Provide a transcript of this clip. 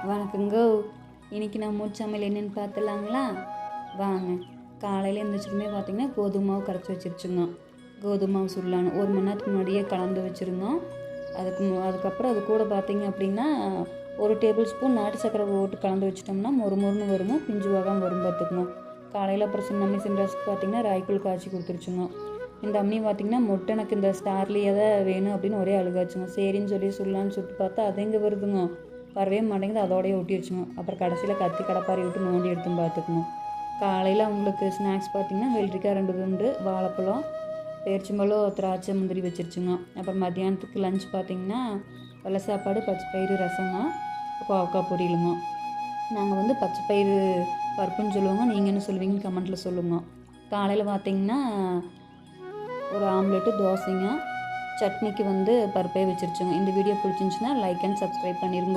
வணக்கங்கோ. இன்றைக்கி நான் மூச்சமையல் என்னென்னு பார்த்துலாங்களா வாங்க. காலையில் எழுந்திரிச்சதுமே பார்த்திங்கன்னா கோதுமை மாவு கரைச்சி வச்சிருச்சுங்க. கோதுமை மாவு சுடலான்னு 1 மணி நேரத்துக்கு முன்னாடியே கலந்து வச்சுருந்தோம். அதுக்கப்புறம் அது கூட பார்த்திங்க அப்படின்னா 1 டேபிள் ஸ்பூன் நாட்டு சக்கரை போட்டு கலந்து வச்சிட்டோம்னா மொறுன்னு வருங்க, பிஞ்சு வாகாமல் வரும் பார்த்துக்குங்க. காலையில் அப்புறம் சின்ன சின்ராஸுக்கு பார்த்திங்கன்னா ராய்க்குள் காய்ச்சி கொடுத்துருச்சுங்க. இந்த அம்மி பார்த்திங்கன்னா மொட்டை எனக்கு இந்த ஸ்டார்லேயே தான் வேணும் அப்படின்னு ஒரே அழுகாச்சுங்க. சரின்னு சொல்லி சுடலான்னு சுட்டு பார்த்தா அது எங்கே வருதுங்க, வரவே மாட்டேங்குது, அதோடய ஒட்டிடுச்சுங்க. அப்புறம் கடைசியில் கத்தி கடப்பாரி விட்டு நோண்டி எடுத்துன்னு பார்த்துக்கணும். காலையில் அவங்களுக்கு ஸ்நாக்ஸ் பார்த்திங்கன்னா வெள்ளரிக்காய் 2 துண்டு, வாழைப்பழம், பேரிச்சம்பழம், திராட்சை, முந்திரி வச்சிருச்சுங்க. அப்புறம் மத்தியானத்துக்கு லஞ்ச் பார்த்திங்கன்னா வெள்ளை சாப்பாடு, பச்சை பயிறு ரசங்க, கோவக்காய் பொரியலுங்க. நாங்கள் பச்சை பயிறு பருப்புன்னு சொல்லுவோங்க, நீங்கள் என்ன சொல்லுவீங்கன்னு கமெண்ட்டில் சொல்லுங்கள். காலையில் பார்த்திங்கன்னா ஒரு ஆம்லெட்டு, தோசைங்க, சட்னிக்கு பருப்பே வச்சிருச்சுங்க. இந்த வீடியோ பிடிச்சிருந்துச்சுன்னா லைக் அண்ட் சப்ஸ்கிரைப் பண்ணிடுங்க.